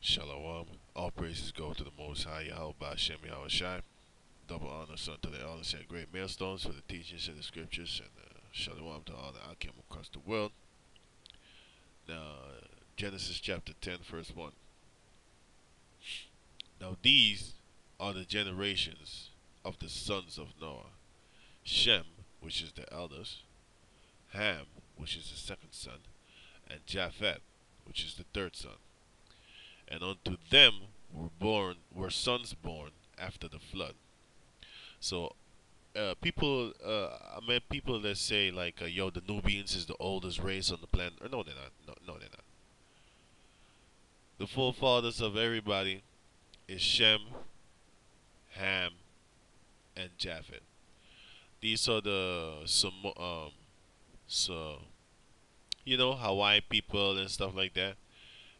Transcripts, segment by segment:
Shalom. All praises go to the Most High Yahweh Hashem Yahweh Shai. Double honor unto the elders and great millstones for the teachings in the scriptures, and shalom to all the Akim across the world. Now, Genesis chapter 10, verse 1. Now, these are the generations of the sons of Noah: Shem, which is the eldest, Ham, which is the second son, and Japheth, which is the third son. And unto them were sons born after the flood. So people, I met people that say like, "Yo, the Nubians is the oldest race on the planet." Or no, they're not. No, they're not. The forefathers of everybody is Shem, Ham, and Japheth. These are the so Hawaii people and stuff like that.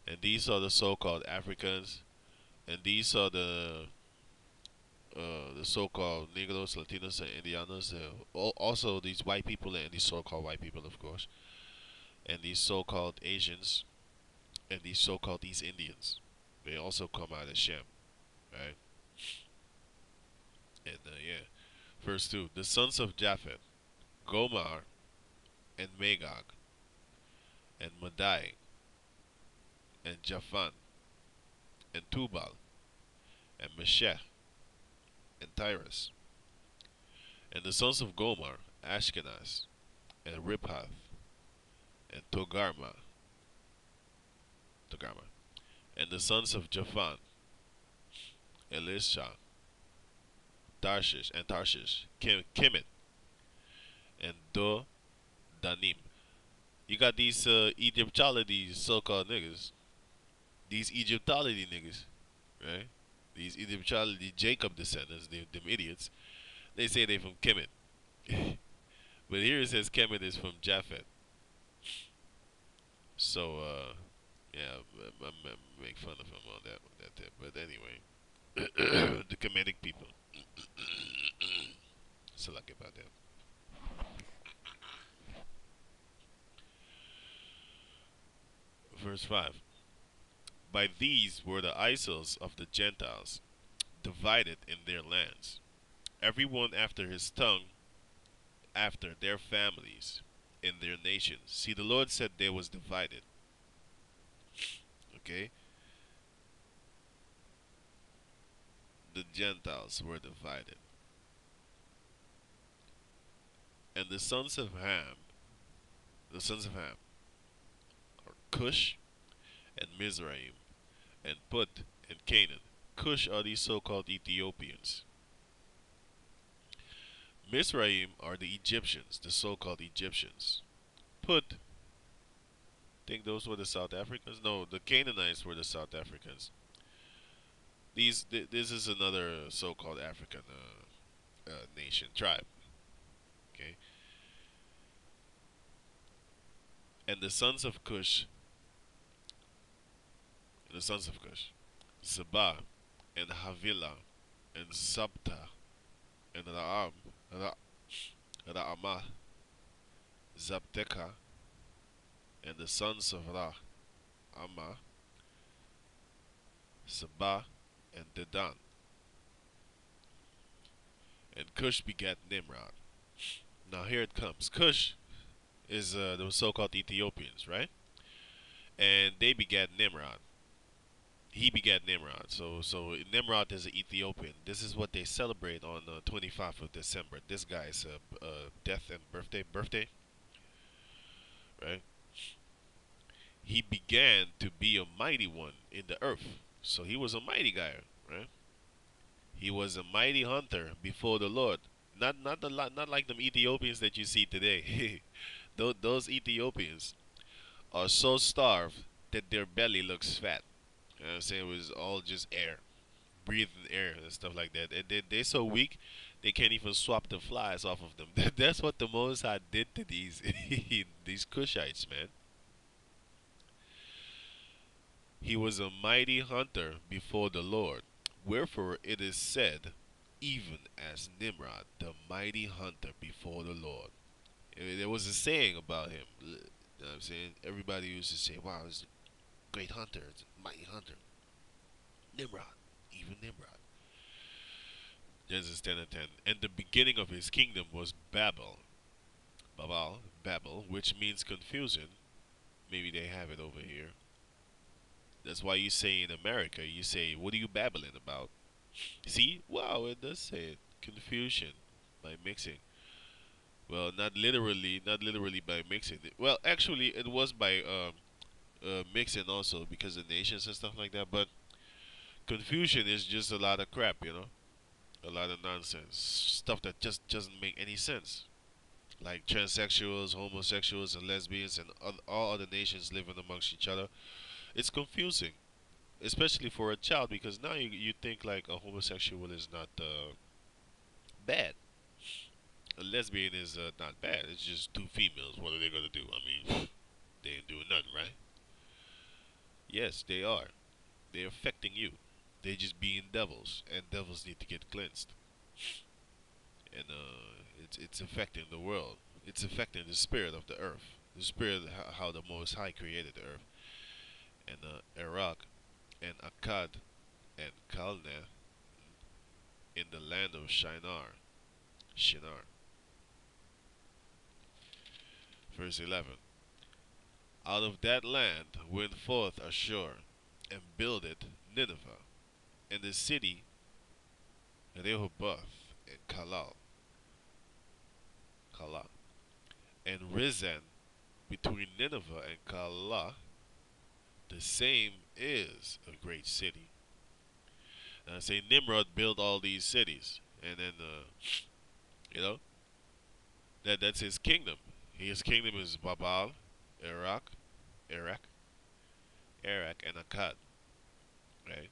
And these are the so-called Africans. And these are the so-called Negros, Latinos, and Indianos. Also, these white people and these so-called white people, of course, and these so-called Asians and these so-called East Indians. They also come out of Shem, right? And yeah, verse 2: the sons of Japheth, Gomar, and Magog, and Madai, and Japhan, and Tubal, and Meshech, and Tyrus. And the sons of Gomar, Ashkenaz, and Riphath, and Togarma. And the sons of Japhan, Elisha, Tarshish, Kemet, and Danim. You got these Egyptology so-called niggas. These Egyptology niggas, right? These Egyptology Jacob descendants, them idiots. They say they from Kemet. But here it says Kemet is from Japhet. So, yeah, I make fun of him on that tip. But anyway, the Kemetic people. So like about that. Verse 5. By these were the isles of the Gentiles, divided in their lands, every one after his tongue, after their families, in their nations. See, the Lord said they was divided. Okay? The Gentiles were divided. And the sons of Ham, are Cush and Mizraim, and Put and Canaan. Cush are these so-called Ethiopians. Mizraim are the Egyptians, the so-called Egyptians. Put, think those were the South Africans? No, the Canaanites were the South Africans. This is another so-called African nation tribe. Okay, and the sons of Cush, Saba, and Havilah, and Sabta, and Ra'amah, Zabteka, and the sons of Amma, Saba, and Dedan. And Cush begat Nimrod. Now here it comes. Cush is the so-called Ethiopians, right? And they begat Nimrod. He begat Nimrod. So Nimrod is an Ethiopian. This is what they celebrate on the 25th of December. This guy's death and birthday, right? He began to be a mighty one in the earth. So he was a mighty guy, right? He was a mighty hunter before the Lord. Not like them Ethiopians that you see today. Those Ethiopians are so starved that their belly looks fat. You know what I'm saying? It was all just air, breathing air and stuff like that. And they're so weak, they can't even swap the flies off of them. That's what the Most High did to these these Cushites, man. He was a mighty hunter before the Lord. Wherefore it is said, even as Nimrod, the mighty hunter before the Lord. There was a saying about him. You know what I'm saying? Everybody used to say, wow, he's a great hunter, it's a mighty hunter. Nimrod, even Nimrod. Genesis 10 and 10. And the beginning of his kingdom was Babel, which means confusion. Maybe they have it over here. That's why you say in America, you say, "What are you babbling about?" See, wow, it does say it. Confusion by mixing. Well, not literally by mixing. Well, actually, it was by mixing also because of nations and stuff like that. But confusion is just a lot of crap, a lot of nonsense, stuff that just doesn't make any sense. Like transsexuals, homosexuals, and lesbians, and all other nations living amongst each other. It's confusing, especially for a child, because now you think like a homosexual is not bad. A lesbian is not bad. It's just two females. What are they gonna do? I mean, they ain't doing nothing, right? Yes, they are. They're affecting you. They're just being devils, and devils need to get cleansed. And it's affecting the world. It's affecting the spirit of the earth, the spirit how the Most High created the earth. And Iraq and Akkad and Kalneh in the land of Shinar. Verse 11. Out of that land went forth Ashur, and builded Nineveh, and the city Rehoboth, and Calah, and Rizan between Nineveh and Calah, the same is a great city. And I say Nimrod built all these cities, and then you know that's his kingdom. His kingdom is Babal, Iraq, Iraq, Iraq, and Akkad, right?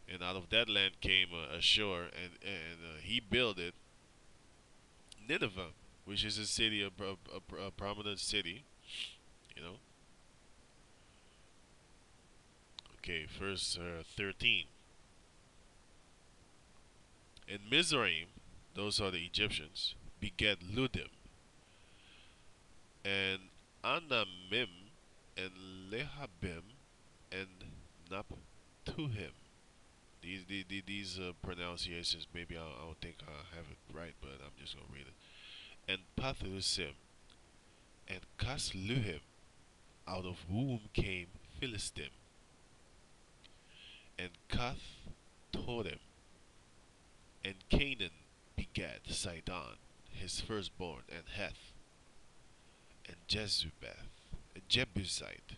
And out of that land came Ashur, and he builded Nineveh, which is a city, a prominent city, you know. Okay, verse 13. And Mizraim, those are the Egyptians, begat Ludim, and Anamim, and Lehabim, and Naptuhim. These pronunciations, maybe I don't think I have it right, but I'm just going to read it. And Pathusim, and Casluhim, out of whom came Philistim, and Cathtorim, and Canaan begat Sidon, his firstborn, and Heth, and Jezubeth, a Jebusite.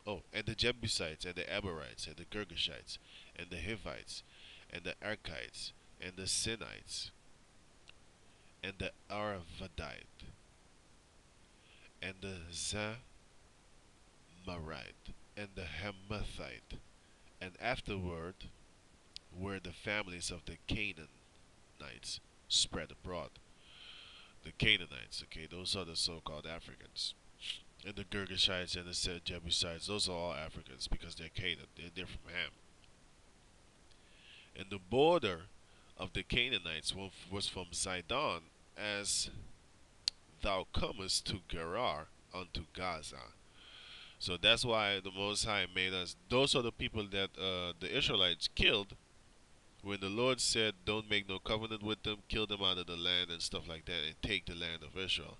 Oh, and the Jebusites, and the Amorites, and the Girgashites, and the Hivites, and the Archites, and the Sinites, and the Arvadite, and the Zamarite, and the Hamathite, and afterward were the families of the Canaanites spread abroad. The Canaanites, okay, those are the so-called Africans. And the Girgashites and the Jebusites, those are all Africans because they're Canaan. They're from Ham. And the border of the Canaanites was from Zidon as thou comest to Gerar unto Gaza. So that's why the Most High made us. Those are the people that the Israelites killed when the Lord said, "Don't make no covenant with them, kill them out of the land and stuff like that, and take the land of Israel,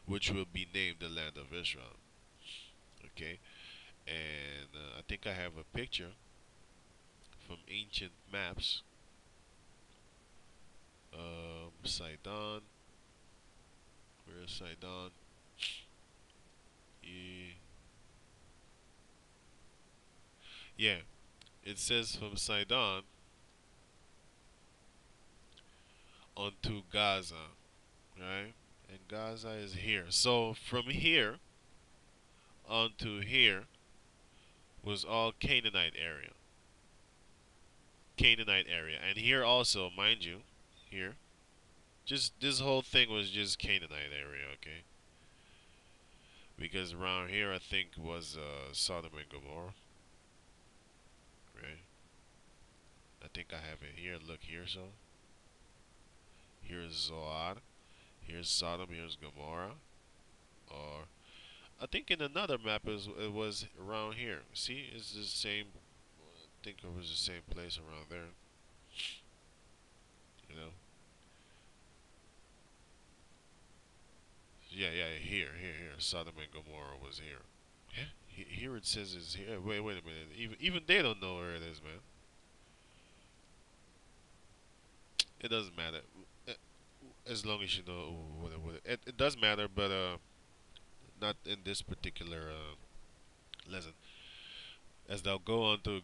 which will be named the land of Israel." Okay, and I think I have a picture from ancient maps. Sidon, where is Sidon? Eh, yeah, it says from Sidon onto Gaza, right? And Gaza is here. So from here onto here was all Canaanite area. Canaanite area. And here also, mind you, here, just this whole thing was just Canaanite area, okay? Because around here I think was Sodom and Gomorrah, right? I think I have it here. Look here, so here's Zoar, here's Sodom, here's Gomorrah, or I think in another map it was around here. See, it's the same think it was the same place around there. You know. Yeah, yeah. Here. Sodom and Gomorrah was here. Yeah. Here it says it's here. Wait a minute. Even they don't know where it is, man. It doesn't matter. Uh, As long as you know it does matter, but not in this particular lesson. As thou go on to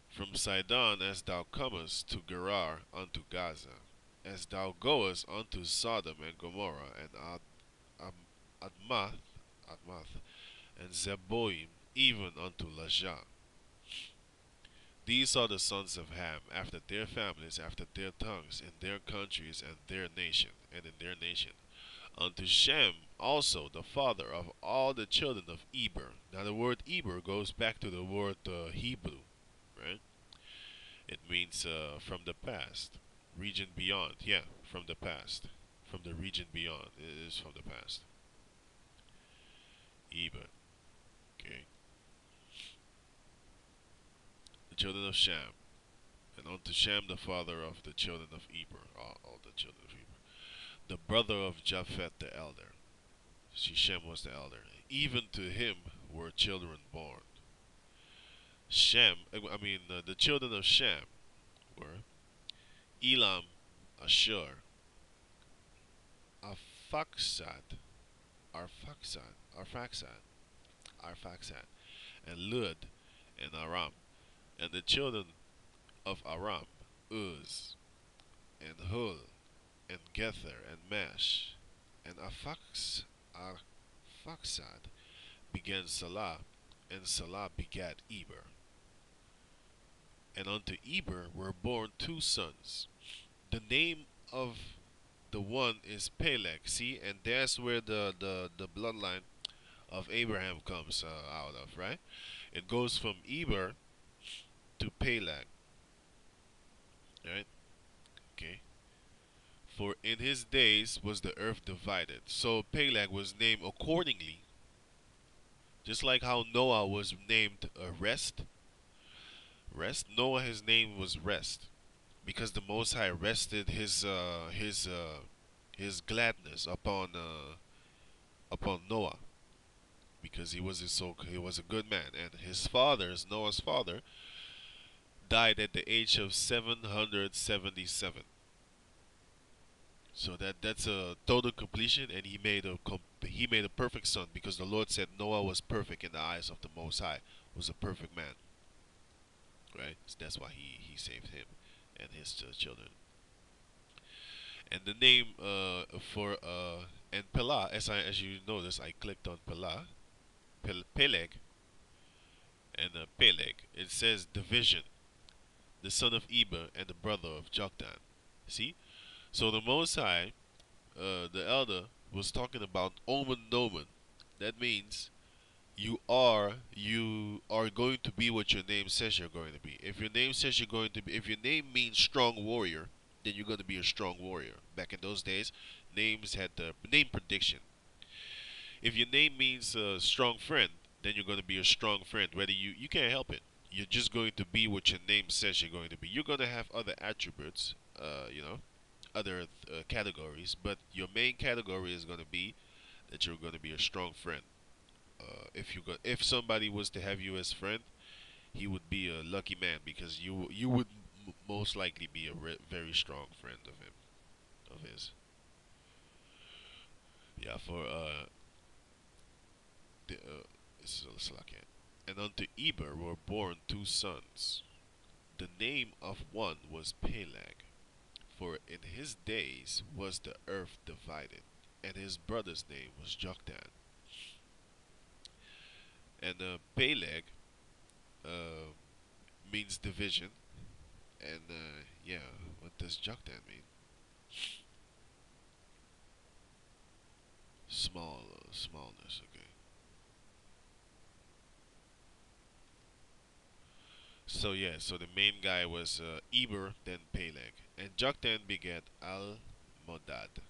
from Sidon, as thou comest to Gerar unto Gaza, as thou goest unto Sodom and Gomorrah and Admath, Admath and Zeboim, even unto Lajah. These are the sons of Ham, after their families, after their tongues, in their countries and in their nation. Unto Shem also, the father of all the children of Eber. Now the word Eber goes back to the word Hebrew, right? It means from the past, region beyond. Yeah, from the past, from the region beyond. It is from the past. Eber. Okay. The children of Shem, and unto Shem the father of the children of Eber, all the children of Eber, the brother of Japheth the elder. See, Shem was the elder. Even to him were children born. The children of Shem were Elam, Ashur, Arphaxad, Arphaxad, Arphaxad, and Lud, and Aram. And the children of Aram, Uz, and Hul, and Gether, and Mash. And Arphaxad began Salah, and Salah begat Eber. And unto Eber were born two sons. The name of the one is Peleg. See, and that's where the bloodline of Abraham comes out of, right? It goes from Eber to Peleg, right? Okay. For in his days was the earth divided. So Peleg was named accordingly, just like how Noah was named Rest. Rest. Noah, his name was Rest, because the Most High rested his gladness upon Noah, because he was a good man, and his father's Noah's father died at the age of 777. So that's a total completion, and he made a perfect son, because the Lord said Noah was perfect in the eyes of the Most High, was a perfect man, right? So that's why he saved him and his children. And the name for and Pelah, as you notice, I clicked on Pelah, Peleg, and Peleg. It says division, the son of Eber and the brother of Joktan. See, so the Most High, the elder, was talking about Omen Nomen. That means you are going to be what your name says you're going to be. If your name says you're going to be, if your name means strong warrior, then you're going to be a strong warrior. Back in those days, names had the name prediction. If your name means strong friend, then you're going to be a strong friend. Whether you can't help it, you're just going to be what your name says you're going to be. You're going to have other attributes, other categories, but your main category is going to be that you're going to be a strong friend. If somebody was to have you as friend, he would be a lucky man, because you would most likely be a very strong friend of him, of his. Yeah, for the this is Salakia. And unto Eber were born two sons. The name of one was Peleg, for in his days was the earth divided, and his brother's name was Joktan. And Peleg uh, means division, and yeah, what does Joktan mean? Smallness. Okay. So yeah, so the main guy was Eber, then Peleg, and Joktan begat Al Modad.